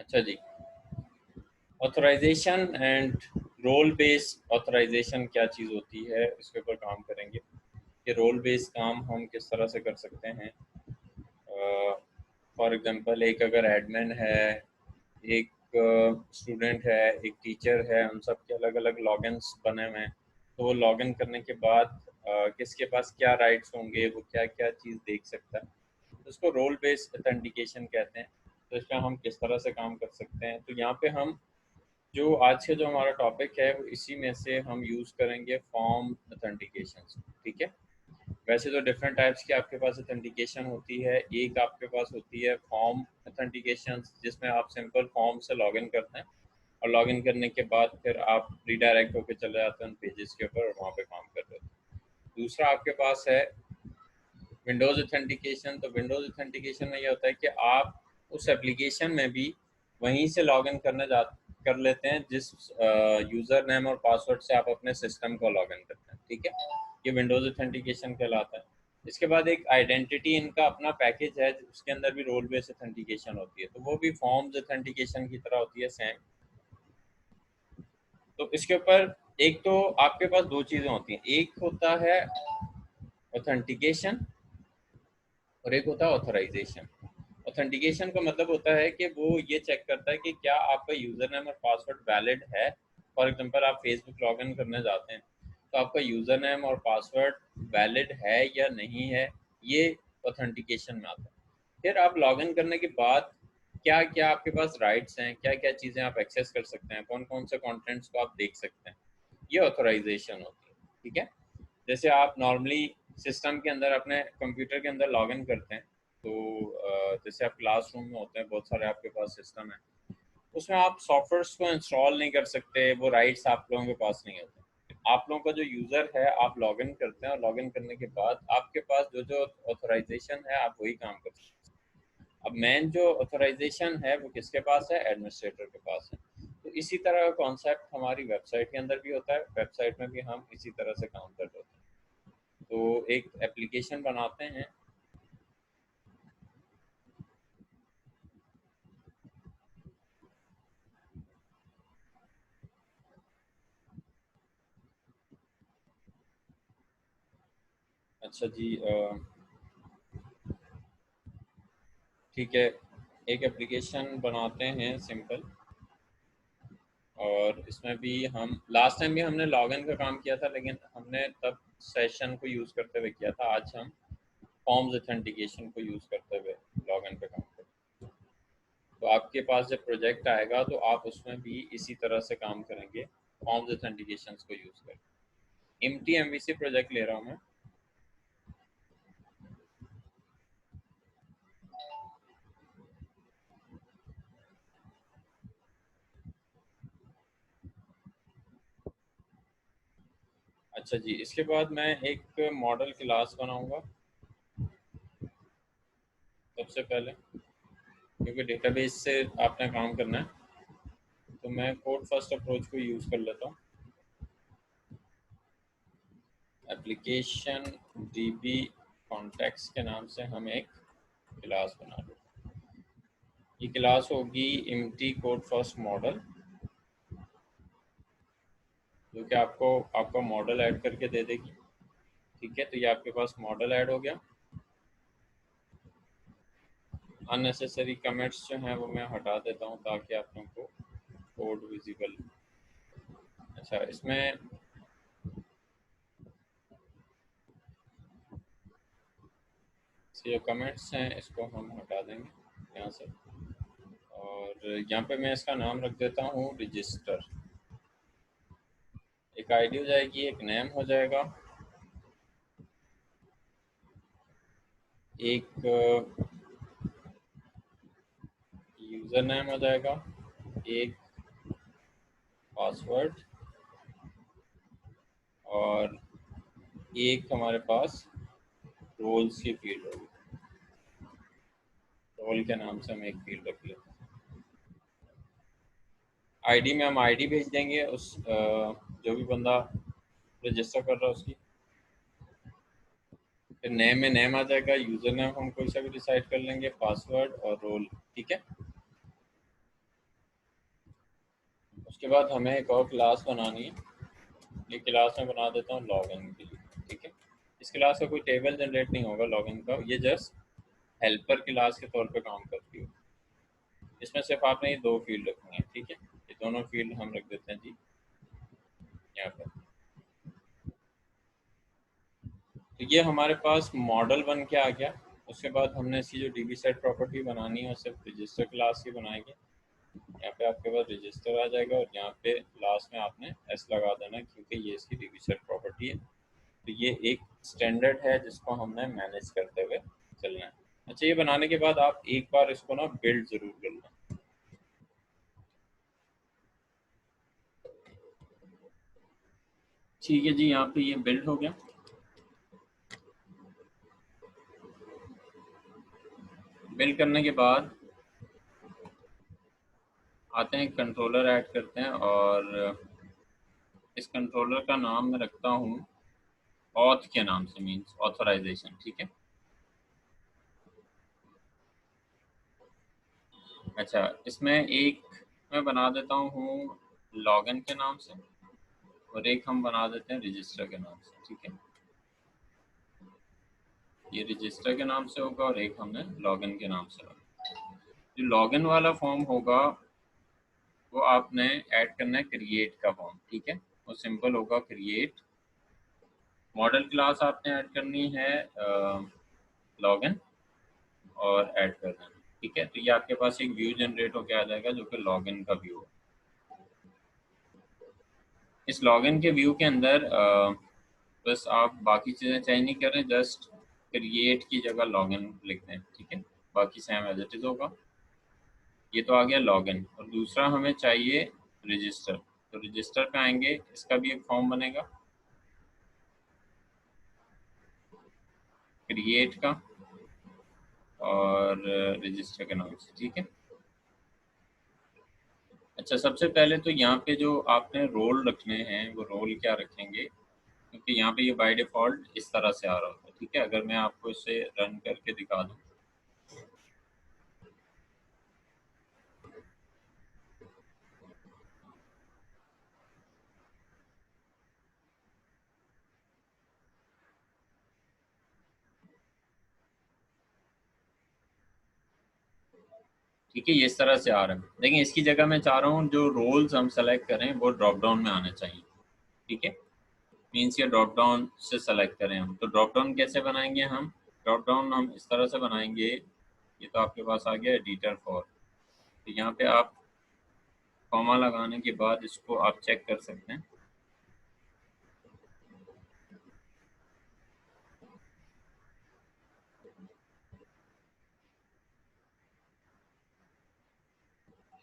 अच्छा जी, authorisation and role based authorisation क्या चीज़ होती है, इसके ऊपर काम करेंगे कि रोल बेस्ड काम हम किस तरह से कर सकते हैं। फॉर एग्जांपल, एक अगर एडमिन है, एक स्टूडेंट है, एक टीचर है, उन सब के अलग अलग लॉगिन्स बने हुए हैं। तो वो लॉगिन करने के बाद किसके पास क्या राइट्स होंगे, वो क्या क्या चीज़ देख सकता है, तो इसको रोल बेस्ड ऑथेंटिकेशन कहते हैं। तो इसमें हम किस तरह से काम कर सकते हैं, तो यहाँ पे हम जो आज का जो हमारा टॉपिक है वो इसी में से हम यूज़ करेंगे फॉर्म ऑथेंटिकेशन। ठीक है। वैसे तो डिफरेंट टाइप्स की आपके पास ऑथेंटिकेशन होती है। एक आपके पास होती है फॉर्म ऑथेंटिकेशन, जिसमें आप सिंपल फॉर्म से लॉगिन करते हैं और लॉगिन करने के बाद फिर आप रिडायरेक्ट होकर चले जाते हैं उन पेजेस के ऊपर और वहाँ पे काम कर रहे हैं। दूसरा आपके पास है विंडोज़ ऑथेंटिकेशन। तो विंडोज़ ऑथेंटिकेशन में ये होता है कि आप उस एप्लीकेशन में भी वहीं से लॉगिन कर लेते हैं जिस यूज़र नेम और पासवर्ड से आप अपने सिस्टम को लॉगिन करते हैं। ठीक है, ये विंडोज़ ऑथेंटिकेशन कहलाता है। इसके बाद एक आइडेंटिटी इनका अपना पैकेज है, उसके अंदर भी रोल बेस्ड ऑथेंटिकेशन होती है, तो वो भी फॉर्म्स ऑथेंटिकेशन की तरह होती है सेम। तो इसके ऊपर एक तो आपके पास दो चीज़ें होती हैं, एक होता है ऑथेंटिकेशन और एक होता है ऑथराइजेशन। ऑथेंटिकेशन का मतलब होता है कि वो ये चेक करता है कि क्या आपका यूज़र नेम और पासवर्ड वैलिड है। फॉर एग्जांपल, आप फेसबुक लॉगिन करने जाते हैं तो आपका यूज़र नेम और पासवर्ड वैलिड है या नहीं है, ये ऑथेंटिकेशन में आता है। फिर आप लॉगिन करने के बाद क्या क्या आपके पास राइट्स हैं, क्या क्या चीज़ें आप एक्सेस कर सकते हैं, कौन कौन से कंटेंट्स को आप देख सकते हैं, ये ऑथराइजेशन होती है। ठीक है। जैसे आप नॉर्मली सिस्टम के अंदर अपने कंप्यूटर के अंदर लॉगिन करते हैं, तो जैसे आप क्लासरूम में होते हैं, बहुत सारे आपके पास सिस्टम है, उसमें आप सॉफ्टवेयर्स को इंस्टॉल नहीं कर सकते, वो राइट्स आप लोगों के पास नहीं होते। आप लोगों का जो यूज़र है, आप लॉगिन करते हैं और लॉगिन करने के बाद आपके पास जो जो ऑथराइजेशन है आप वही काम कर सकते हैं। अब मेन जो ऑथराइजेशन है वो किसके पास है, एडमिनिस्ट्रेटर के पास है। तो इसी तरह का कॉन्सेप्ट हमारी वेबसाइट के अंदर भी होता है, वेबसाइट में भी हम इसी तरह से काम कर रहे होते हैं। तो एक एप्लीकेशन बनाते हैं। अच्छा जी, ठीक है, एक एप्लीकेशन बनाते हैं सिंपल, और इसमें भी हम लास्ट टाइम भी हमने लॉगिन का काम किया था, लेकिन हमने तब सेशन को यूज़ करते हुए किया था। आज हम फॉर्म्स ऑथेंटिकेशन को यूज़ करते हुए लॉगिन पे काम करते हैं। तो आपके पास जब प्रोजेक्ट आएगा तो आप उसमें भी इसी तरह से काम करेंगे, फॉर्म्स ऑथेंटिकेशन को यूज़ करके। MT MVC प्रोजेक्ट ले रहा हूँ मैं। अच्छा जी, इसके बाद मैं एक मॉडल क्लास बनाऊंगा सबसे पहले, क्योंकि डेटाबेस से आपने काम करना है। तो मैं कोड फर्स्ट अप्रोच को यूज़ कर लेता हूँ। एप्लीकेशन DB कॉन्टेक्स्ट के नाम से हम एक क्लास बना लेते हैं। ये क्लास होगी MT कोड फर्स्ट मॉडल, जो कि आपको आपका मॉडल ऐड करके दे देगी। ठीक है, तो ये आपके पास मॉडल ऐड हो गया। अननेसेसरी कमेंट्स जो हैं वो मैं हटा देता हूँ ताकि आप लोगों को कोड विजिबल। अच्छा, इसमें जो कमेंट्स हैं इसको हम हटा देंगे यहाँ से, और यहाँ पे मैं इसका नाम रख देता हूँ रजिस्टर। एक आईडी हो जाएगी, एक नेम हो जाएगा, एक यूज़र नेम हो जाएगा, एक पासवर्ड, और एक हमारे पास रोल्स की फील्ड होगी। रोल के नाम से हम एक फील्ड रख लेते हैं। आईडी में हम आईडी भेज देंगे उस जो भी बंदा रजिस्टर कर रहा है उसकी। फिर नेम में नेम आ जाएगा, यूज़र नेम हम कोई सा भी डिसाइड कर लेंगे, पासवर्ड और रोल। ठीक है। उसके बाद हमें एक और क्लास बनानी है। ये क्लास में बना देता हूँ लॉगिन के लिए, ठीक है। इस क्लास का कोई टेबल जनरेट नहीं होगा लॉगिन का, ये जस्ट हेल्पर क्लास के तौर पे काम करती है। इसमें सिर्फ आपने ये दो फील्ड रखनी है, ठीक है। ये दोनों फील्ड हम रख देते हैं जी यहाँ पर। तो ये हमारे पास मॉडल बन के आ गया। उसके बाद हमने इसकी जो डीबी सेट प्रॉपर्टी बनानी है वो सिर्फ रजिस्टर क्लास की बनाएंगे। यहाँ पे आपके पास रजिस्टर आ जाएगा और यहाँ पे लास्ट में आपने एस लगा देना क्योंकि ये इसकी डीबी सेट प्रॉपर्टी है। तो ये एक स्टैंडर्ड है जिसको हमने मैनेज करते हुए चलना है। अच्छा, ये बनाने के बाद आप एक बार इसको ना बिल्ड जरूर कर लें। ठीक है जी, यहाँ पे ये बिल्ड हो गया। बिल्ड करने के बाद आते हैं कंट्रोलर ऐड करते हैं और इस कंट्रोलर का नाम मैं रखता हूँ ऑथ के नाम से, मीन्स ऑथराइजेशन, ठीक है। अच्छा, इसमें एक मैं बना देता हूँ लॉगिन के नाम से और एक हम बना देते हैं रजिस्टर के नाम से, ठीक है। ये रजिस्टर के नाम से होगा और एक हमने लॉगिन के नाम से होगा। जो लॉगिन वाला फॉर्म होगा वो आपने ऐड करना है क्रिएट का फॉर्म, ठीक है। वो सिंपल होगा क्रिएट। मॉडल क्लास आपने ऐड करनी है लॉगिन और ऐड करना है, ठीक है। तो ये आपके पास एक व्यू जनरेट होकर आ जाएगा जो कि लॉगिन का व्यू है। इस लॉगिन के व्यू के अंदर बस आप बाकी चीज़ें चेंज नहीं कर रहे, जस्ट क्रिएट की जगह लॉगिन लिख दें, ठीक है। बाकी सेम एज इट इज़ होगा। ये तो आ गया लॉगिन और दूसरा हमें चाहिए रजिस्टर। तो रजिस्टर पे आएंगे, इसका भी एक फॉर्म बनेगा क्रिएट का और रजिस्टर के नाम से, ठीक है। अच्छा, सबसे पहले तो यहाँ पे जो आपने रोल रखने हैं वो रोल क्या रखेंगे, क्योंकि यहाँ पे ये बाय डिफ़ॉल्ट इस तरह से आ रहा होता है, ठीक है। अगर मैं आपको इसे रन करके दिखा दूँ, ठीक है, ये इस तरह से आ रहा है। लेकिन इसकी जगह मैं चाह रहा हूँ जो रोल्स हम सेलेक्ट करें वो ड्रॉप डाउन में आने चाहिए, ठीक है। मीन्स ये ड्रॉप डाउन से सेलेक्ट करें हम। तो ड्रॉप डाउन कैसे बनाएंगे हम? ड्रॉप डाउन हम इस तरह से बनाएंगे। ये तो आपके पास आ गया एडिटर फॉर। तो यहाँ पे आप कॉमा लगाने के बाद इसको आप चेक कर सकते हैं।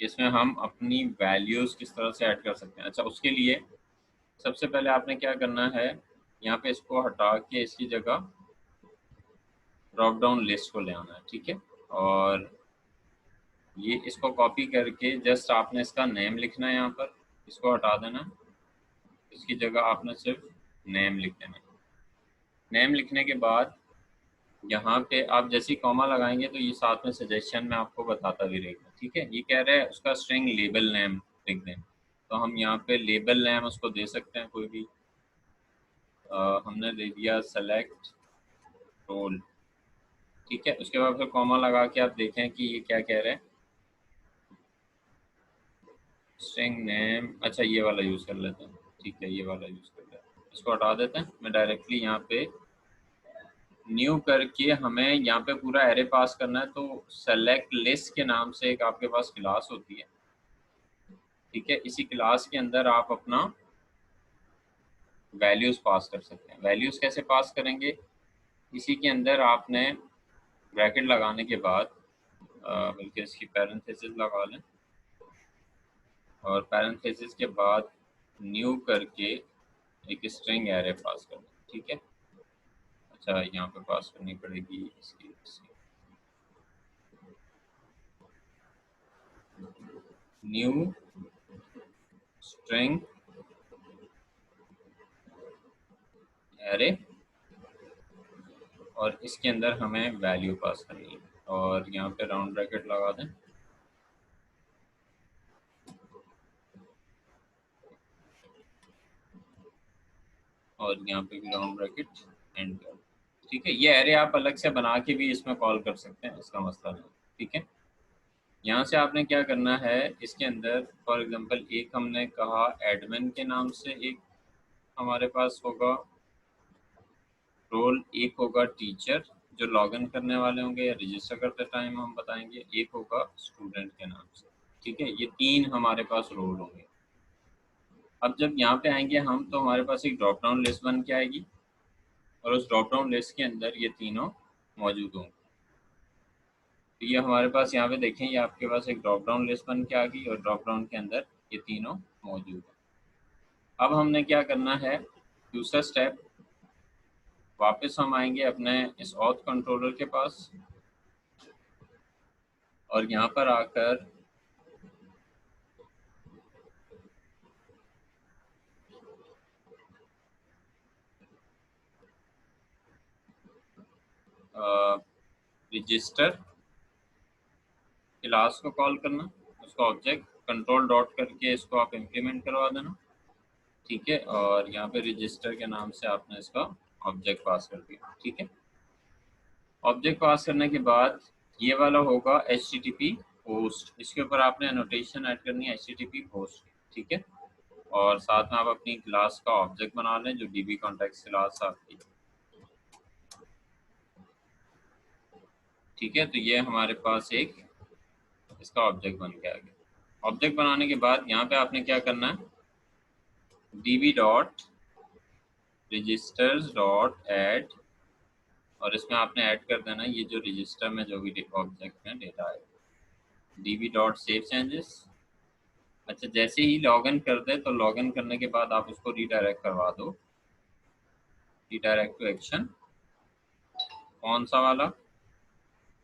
इसमें हम अपनी वैल्यूज़ किस तरह से ऐड कर सकते हैं। अच्छा, उसके लिए सबसे पहले आपने क्या करना है, यहाँ पे इसको हटा के इसकी जगह ड्रॉप डाउन लिस्ट को ले आना है, ठीक है। और ये इसको कॉपी करके जस्ट आपने इसका नेम लिखना है यहाँ पर, इसको हटा देना। इसकी जगह आपने सिर्फ नेम लिख देना। नेम लिखने के बाद यहाँ पे आप जैसे ही कॉमा लगाएंगे तो ये साथ में सजेशन में आपको बताता भी रहेगा, ठीक है। ये कह रहा है उसका स्ट्रिंग लेबल नेम लिख दें, तो हम यहाँ पे लेबल नेम उसको दे सकते हैं कोई भी। हमने दे दिया सेलेक्ट रोल, ठीक है। उसके बाद फिर कॉमा लगा के आप देखें कि ये क्या कह रहे हैं, स्ट्रिंग नेम। अच्छा, ये वाला यूज़ कर लेते हैं, ठीक है, ये वाला यूज़ कर लेते हैं। इसको हटा देते हैं। मैं डायरेक्टली यहाँ पे न्यू करके हमें यहाँ पे पूरा एरे पास करना है। तो सेलेक्ट लिस्ट के नाम से एक आपके पास क्लास होती है, ठीक है। इसी क्लास के अंदर आप अपना वैल्यूज़ पास कर सकते हैं। वैल्यूज़ कैसे पास करेंगे, इसी के अंदर आपने ब्रैकेट लगाने के बाद बल्कि इसकी पैरेंथेसिस लगा लें और पैरेंथेसिस के बाद न्यू करके एक स्ट्रिंग एरे पास कर दें, ठीक है। अच्छा, यहाँ पे पास करनी पड़ेगी इसकी न्यू स्ट्रिंग एरे और इसके अंदर हमें वैल्यू पास करनी है और यहाँ पे राउंड ब्रैकेट लगा दें। और यहाँ पे भी राउंड ब्रैकेट एंड कर। ठीक है, ये एरे आप अलग से बना के भी इसमें कॉल कर सकते हैं, इसका मसला नहीं। ठीक है, यहाँ से आपने क्या करना है, इसके अंदर फॉर एग्जांपल एक हमने कहा एडमिन के नाम से एक हमारे पास होगा रोल, एक होगा टीचर जो लॉगिन करने वाले होंगे या रजिस्टर करते टाइम हम बताएंगे, एक होगा स्टूडेंट के नाम से। ठीक है, ये 3 हमारे पास रोल होंगे। अब जब यहाँ पे आएंगे हम तो हमारे पास एक ड्रॉप डाउन लिस्ट बन के आएगी और उस ड्रॉप डाउन लिस्ट के अंदर ये तीनों मौजूद होंगे। तो ये हमारे पास यहाँ पे देखें, ये आपके पास एक ड्रॉप डाउन लिस्ट बन के आ गई और ड्रॉप डाउन के अंदर ये तीनों मौजूद है। अब हमने क्या करना है, दूसरा स्टेप, वापस हम आएंगे अपने इस ऑथ कंट्रोलर के पास और यहाँ पर आकर रजिस्टर क्लास को कॉल करना, उसका ऑब्जेक्ट कंट्रोल डॉट करके इसको आप इम्प्लीमेंट करवा देना। ठीक है, और यहाँ पे रजिस्टर के नाम से आपने इसका ऑब्जेक्ट पास कर दिया। ठीक है, ऑब्जेक्ट पास करने के बाद ये वाला होगा HTTP पोस्ट, इसके ऊपर आपने एनोटेशन ऐड करनी है HTTP पोस्ट। ठीक है, और साथ में आप अपनी क्लास का ऑब्जेक्ट बना लें जो DB कॉन्टेक्स्ट क्लास आपकी। ठीक है, तो ये हमारे पास एक इसका ऑब्जेक्ट बन के आ गया। ऑब्जेक्ट बनाने के बाद यहाँ पे आपने क्या करना है, DB dot registers dot add, और इसमें आपने ऐड कर देना ये जो रजिस्टर में जो भी ऑब्जेक्ट में डेटा है, DB डॉट सेव चेंजेस। अच्छा, जैसे ही लॉगिन कर दे तो लॉगिन करने के बाद आप उसको रीडायरेक्ट करवा दो, रीडायरेक्ट टू एक्शन, कौन सा वाला,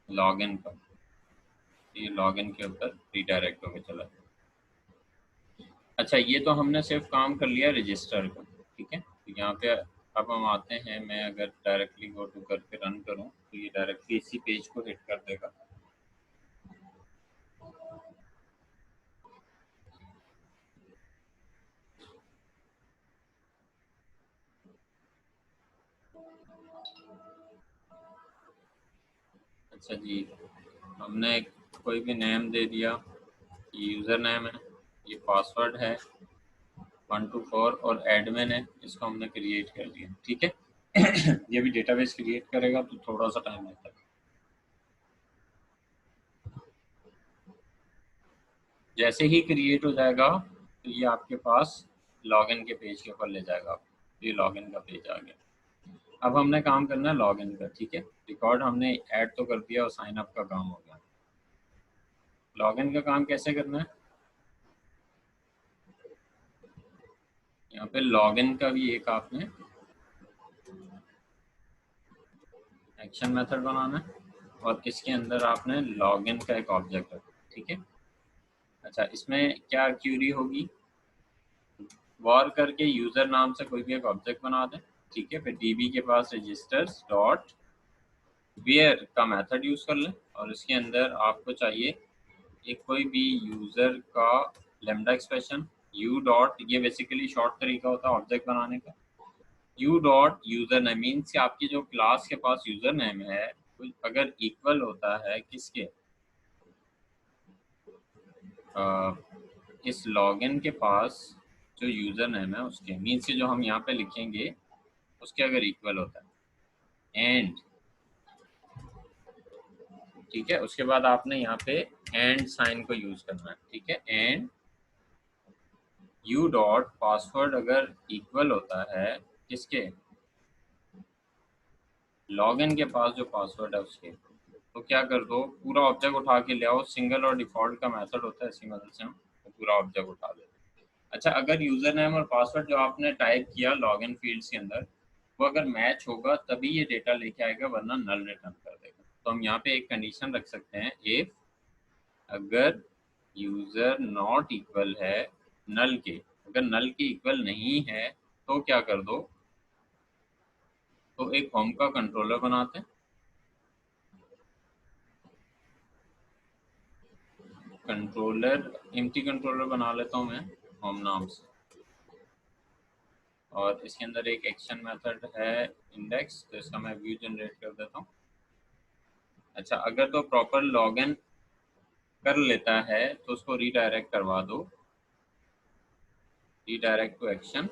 लॉगिन का। ये लॉगिन के ऊपर रीडायरेक्ट होकर चला। अच्छा, ये तो हमने सिर्फ काम कर लिया रजिस्टर का। ठीक है, तो यहाँ पे अब हम आते हैं, मैं अगर डायरेक्टली गो टू करके रन करूँ तो ये डायरेक्टली इसी पेज को हिट कर देगा। अच्छा जी, हमने कोई भी नेम दे दिया, ये यूज़र नेम है, ये पासवर्ड है 124 और एडमिन है, इसको हमने क्रिएट कर दिया। ठीक है, ये भी डेटाबेस क्रिएट करेगा तो थोड़ा सा टाइम लगता है। जैसे ही क्रिएट हो जाएगा तो ये आपके पास लॉगिन के पेज के ऊपर ले जाएगा। ये लॉगिन का पेज आ गया। अब हमने काम करना है लॉगिन का। ठीक है, रिकॉर्ड हमने ऐड तो कर दिया और साइन अप का काम हो गया। लॉगिन का काम कैसे करना है, यहाँ पे लॉगिन का भी एक आपने एक्शन मेथड बनाना है और इसके अंदर आपने लॉगिन का एक ऑब्जेक्ट रखना। ठीक है, अच्छा, इसमें क्या क्यूरी होगी, वॉर करके यूजर नाम से कोई भी एक ऑब्जेक्ट बना दें। ठीक है, फिर DB के पास रजिस्टर्स डॉट वेयर का मेथड यूज कर लें और इसके अंदर आपको चाहिए एक कोई भी यूजर का लेमडा एक्सप्रेशन, यू डॉट, ये बेसिकली शॉर्ट तरीका होता है ऑब्जेक्ट बनाने का, U dot user name, means आपकी जो क्लास के पास यूजर नेम है अगर इक्वल होता है किसके, इस लॉगिन के पास जो यूजर नेम है उसके, मीन्स के जो हम यहाँ पे लिखेंगे उसके अगर इक्वल होता है एंड। ठीक है, उसके बाद आपने यहाँ पे एंड साइन को यूज करना है। ठीक है, एंड यू डॉट पासवर्ड अगर इक्वल होता है किसके, लॉगिन के पास जो पासवर्ड है उसके, तो क्या कर दो, पूरा ऑब्जेक्ट उठा के ले आओ। सिंगल और डिफॉल्ट का मेथड होता है, इसी मदद से हम पूरा ऑब्जेक्ट उठा लेते हैं। अच्छा, अगर यूजर नेम और पासवर्ड जो आपने टाइप किया लॉगिन फील्ड्स के अंदर वो अगर मैच होगा तभी ये डेटा लेके आएगा, वरना नल रिटर्न कर देगा। तो हम यहाँ पे एक कंडीशन रख सकते हैं, इफ अगर यूजर नॉट इक्वल है नल के, अगर नल के इक्वल नहीं है तो क्या कर दो, तो एक होम का कंट्रोलर बनाते हैं, कंट्रोलर एम्प्टी कंट्रोलर बना लेता हूँ मैं होम नाम से। और इसके अंदर एक एक्शन मेथड है इंडेक्स, तो इसका मैं व्यू जनरेट कर देता हूँ। अच्छा, अगर तो प्रॉपर लॉगिन कर लेता है तो उसको रीडायरेक्ट करवा दो, रीडायरेक्ट टू एक्शन।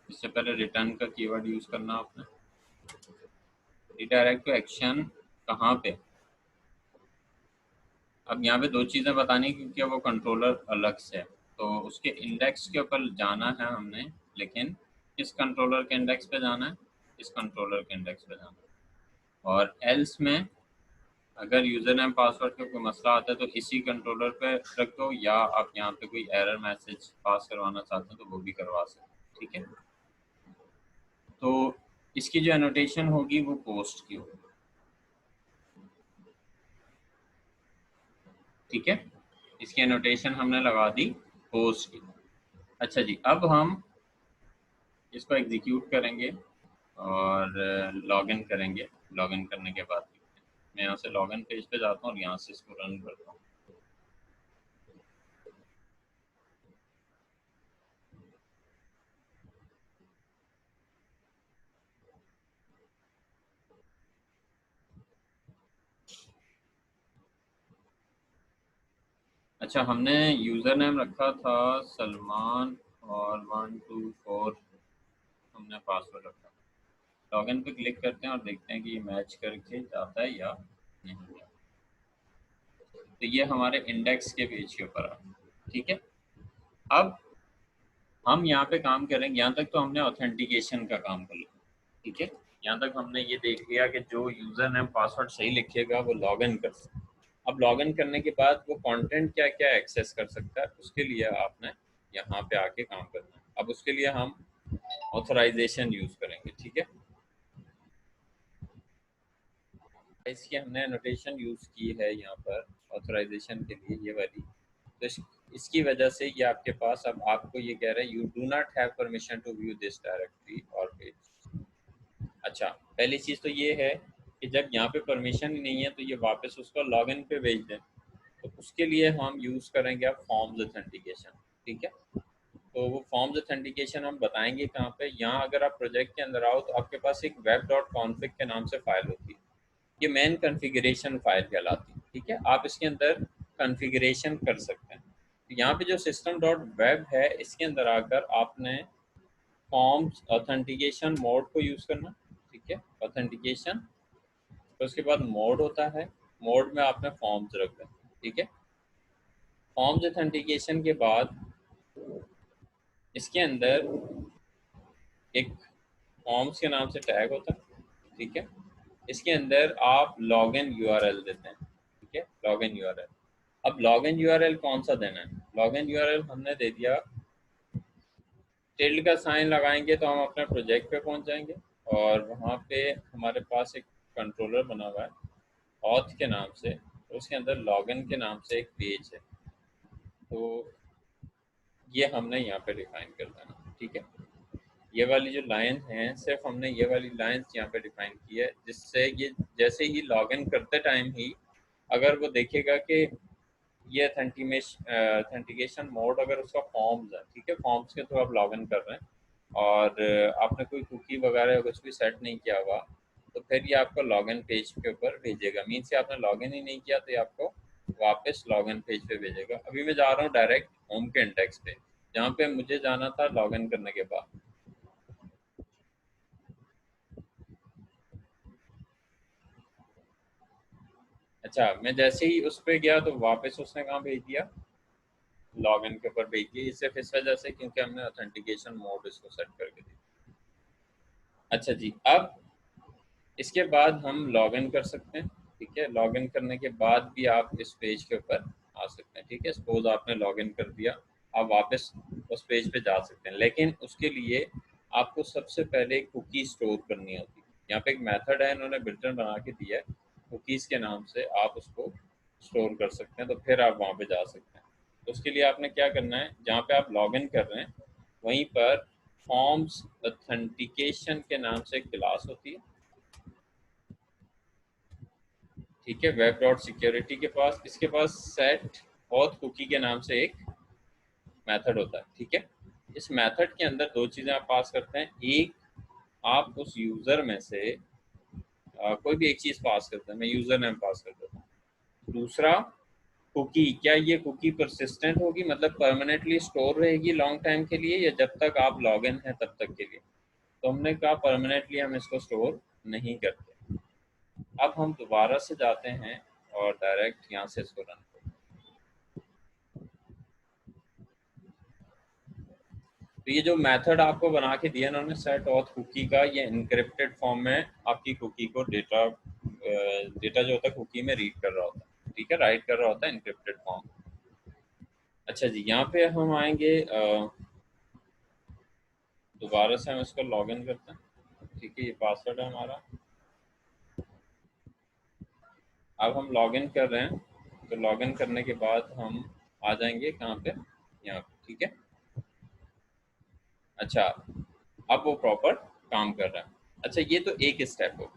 इससे पहले रिटर्न का कीवर्ड यूज करना आपने। रीडायरेक्ट टू एक्शन कहाँ पे? अब यहाँ पे दो चीज़ें बतानी, क्योंकि वो कंट्रोलर अलग से है, तो उसके इंडेक्स के ऊपर जाना है हमने, लेकिन किस कंट्रोलर के इंडेक्स पे जाना है? इस कंट्रोलर के इंडेक्स पे जाना है। और एल्स में अगर यूजर नेम पासवर्ड का कोई मसला आता है तो इसी कंट्रोलर पे रख दो, या आप यहाँ पे कोई एरर मैसेज पास करवाना चाहते हैं तो वो भी करवा सकते हैं, ठीक है। तो इसकी जो एनोटेशन होगी वो पोस्ट की होगी, ठीक है। इसकी एनोटेशन हमने लगा दी पोस्ट की। अच्छा जी, अब हम इसको एग्जीक्यूट करेंगे और लॉगिन करेंगे। लॉगिन करने के बाद मैं यहाँ से लॉगिन पेज पे जाता हूँ और यहाँ से इसको रन करता हूँ। अच्छा, हमने यूज़र नेम रखा था सलमान और 124 हमने पासवर्ड रखा। लॉगिन पे क्लिक करते हैं और देखते हैं कि ये मैच करके जाता है या नहीं। तो ये हमारे इंडेक्स के पेज के ऊपर आ, ठीक है। अब हम यहाँ पे काम करेंगे, यहाँ तक तो हमने ऑथेंटिकेशन का काम कर लिया, ठीक है। यहाँ तक हमने ये देख लिया कि जो यूज़र नेम पासवर्ड सही लिखेगा वो लॉगिन कर सकता है। अब लॉगिन करने के बाद वो कंटेंट क्या क्या एक्सेस कर सकता है, उसके लिए आपने यहाँ पे आके काम करना है। अब उसके लिए हम ऑथराइजेशन यूज़ करेंगे, ठीक है। इसकी हमने नोटेशन यूज़ की है यहाँ पर ऑथराइजेशन के लिए, ये वाली। तो इसकी वजह से ये आपके पास अब आपको ये कह रहा है you do not have permission to view this directory और पेज। अच्छा, पहली चीज़ तो ये है कि जब यहाँ पे परमिशन ही नहीं है तो ये वापस उसको लॉगिन पे भेज दें, तो उसके लिए हम यूज़ करेंगे अब फॉर्म्स ऑथेंटिकेशन, ठीक है। तो वो फॉर्म्स ऑथेंटिकेशन हम बताएंगे कहाँ पे। यहाँ अगर आप प्रोजेक्ट के अंदर आओ तो आपके पास एक वेब डॉट कॉन्फिग के नाम से फाइल होती है, ये मेन कॉन्फ़िगरेशन फाइल कहलाती है, ठीक है। आप इसके अंदर कॉन्फ़िगरेशन कर सकते हैं। तो यहाँ पे जो सिस्टम डॉट वेब है, इसके अंदर आकर आपने फॉर्म्स ऑथेंटिकेशन मोड को यूज़ करना, ठीक है। ऑथेंटिकेशन, तो उसके बाद मोड होता है, मोड में आपने फॉर्म्स रख दें, ठीक है। फॉर्म्स ऑथेंटिकेशन के बाद इसके अंदर एक फॉर्म्स के नाम से टैग होता है, ठीक है। इसके अंदर आप लॉगिन यूआरएल देते हैं, ठीक है, लॉगिन यूआरएल। अब लॉगिन यूआरएल कौन सा देना है? लॉगिन यूआरएल हमने दे दिया, टिल्ड का साइन लगाएंगे तो हम अपने प्रोजेक्ट पे पहुंच जाएंगे, और वहाँ पे हमारे पास एक कंट्रोलर बना हुआ है ऑथ के नाम से, तो उसके अंदर लॉगिन के नाम से एक पेज है, तो ये हमने यहाँ पे डिफाइन कर देना, ठीक है। ये वाली जो लाइन है, सिर्फ हमने ये वाली लाइंस यहाँ पे डिफाइन की है, जिससे ये जैसे ही लॉगिन करते टाइम ही अगर वो देखेगा कि ये ऑथेंटिकेशन मोड अगर उसका फॉर्म्स है, ठीक है, फॉर्म्स के थ्रू आप लॉगिन कर रहे हैं और आपने कोई कुकी वगैरह कुछ भी सेट नहीं किया हुआ, तो फिर ये आपको लॉगिन पेज के ऊपर भेजेगा। मीन्स कि आपने लॉगिन ही नहीं किया तो ये आपको वापस लॉगिन पेज पे भेजेगा। अभी मैं जा रहा हूँ डायरेक्ट होम के इंडेक्स पे, जहाँ पे मुझे जाना था लॉगिन करने के बाद। अच्छा, मैं जैसे ही उस पर गया तो वापस उसने कहाँ भेज दिया? लॉगिन के ऊपर भेज दिया। सिर्फ इस वजह से क्योंकि हमने ऑथेंटिकेशन मोड इसको सेट करके दिया। अच्छा जी, अब इसके बाद हम लॉगिन कर सकते हैं, ठीक है। लॉगिन करने के बाद भी आप इस पेज के ऊपर आ सकते हैं, ठीक है। सपोज आपने लॉगिन कर दिया, आप वापस उस पेज पे जा सकते हैं, लेकिन उसके लिए आपको सबसे पहले कुकी स्टोर करनी होती है। यहाँ पे एक मेथड है, इन्होंने बिल्टन बना के दिया है, कुकीज़ के नाम से आप उसको स्टोर कर सकते हैं, तो फिर आप वहाँ पे जा सकते हैं। तो उसके लिए आपने क्या करना है, जहाँ पे आप लॉगिन कर रहे हैं वहीं पर फॉर्म्स ऑथेंटिकेशन के नाम से एक क्लास होती है, ठीक है। वेब डॉट सिक्योरिटी के पास, इसके पास सेट ऑथ कुकी के नाम से एक मेथड होता है, ठीक है। इस मेथड के अंदर दो चीज़ें आप पास करते हैं। एक, आप उस यूज़र में से कोई भी एक चीज़ पास करते हैं, मैं यूज़र नेम पास कर देता हूँ। दूसरा, कुकी, क्या ये कुकी परसिस्टेंट होगी, मतलब परमानेंटली स्टोर रहेगी लॉन्ग टाइम के लिए, या जब तक आप लॉगिन हैं तब तक के लिए। तो हमने कहा परमानेंटली हम इसको स्टोर नहीं करते। अब हम दोबारा से जाते हैं और डायरेक्ट यहाँ से इसको रन करते हैं। तो ये जो मेथड आपको बना के दिया इन्होंने सेट ऑथ कुकी का, ये इनक्रिप्टेड फॉर्म में आपकी कुकी को डेटा डेटा जो होता है कुकी में रीड कर रहा होता है, ठीक है, राइट कर रहा होता है इनक्रिप्टेड फॉर्म। अच्छा जी, यहाँ पे हम आएंगे, दोबारा से हम इसको लॉगिन करते हैं, ठीक है, ये पासवर्ड है हमारा। अब हम लॉगिन कर रहे हैं, तो लॉगिन करने के बाद हम आ जाएंगे कहाँ पे, यहाँ पे, ठीक है। अच्छा, अब वो प्रॉपर काम कर रहा है। अच्छा, ये तो एक स्टेप हो।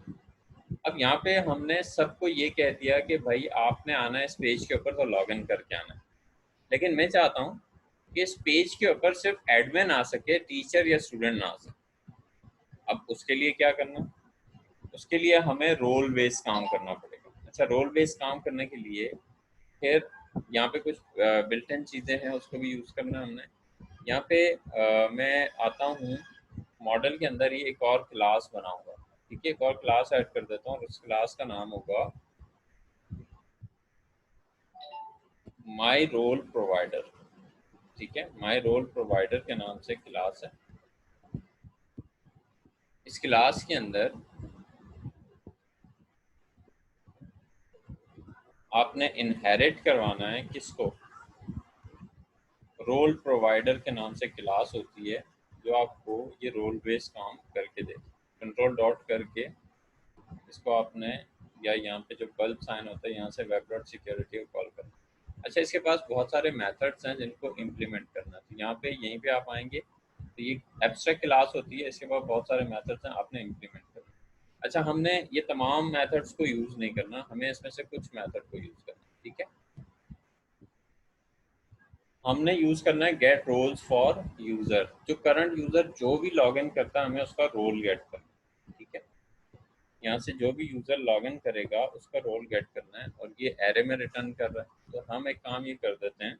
अब यहाँ पे हमने सबको ये कह दिया कि भाई आपने आना है इस पेज के ऊपर तो लॉगिन करके आना है, लेकिन मैं चाहता हूँ कि इस पेज के ऊपर सिर्फ एडमिन आ सके, टीचर या स्टूडेंट ना आ सके। अब उसके लिए क्या करना, उसके लिए हमें रोल बेस्ड काम करना पड़ेगा। अच्छा, रोल बेस्ड काम करने के लिए फिर यहाँ पे कुछ बिल्ट इन चीज़ें हैं, उसको भी यूज़ करना है हमने। यहाँ पे मैं आता हूँ मॉडल के अंदर ही एक और क्लास बनाऊंगा, ठीक है, एक और क्लास ऐड कर देता हूँ और उस क्लास का नाम होगा माई रोल प्रोवाइडर, ठीक है, माई रोल प्रोवाइडर के नाम से क्लास है। इस क्लास के अंदर आपने इनहेरिट करवाना है किसको, रोल प्रोवाइडर के नाम से क्लास होती है जो आपको ये रोल बेस्ड काम करके दे। कंट्रोल डॉट करके इसको आपने, या यहाँ पे जो बल्ब साइन होता है यहाँ से वेब डॉट सिक्योरिटी को कॉल करना। अच्छा, इसके पास बहुत सारे मेथड्स हैं जिनको इम्प्लीमेंट करना है, तो यहाँ पे यहीं पे आप आएंगे तो ये एब्स्ट्रैक्ट क्लास होती है, इसके बाद बहुत सारे मेथड्स हैं आपने इम्प्लीमेंट करना। अच्छा, हमने ये तमाम मेथड्स को यूज़ नहीं करना, हमें इसमें से कुछ मेथड को यूज़ करना, ठीक है। हमने यूज़ करना है गेट रोल्स फॉर यूज़र, जो करंट यूज़र जो भी लॉगिन करता है हमें उसका रोल गेट करना है, ठीक है। यहाँ से जो भी यूज़र लॉगिन करेगा उसका रोल गेट करना है, और ये एरे में रिटर्न कर रहा है, तो हम एक काम ये कर देते हैं,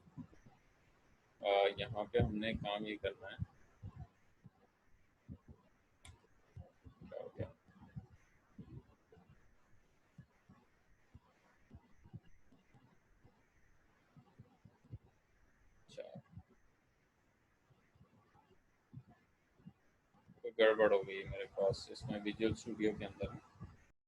यहाँ पे हमने एक काम ये करना है, क्या हो गया, अच्छा कोई गड़बड़ हो गई है मेरे पास इसमें विजुअल स्टूडियो के अंदर।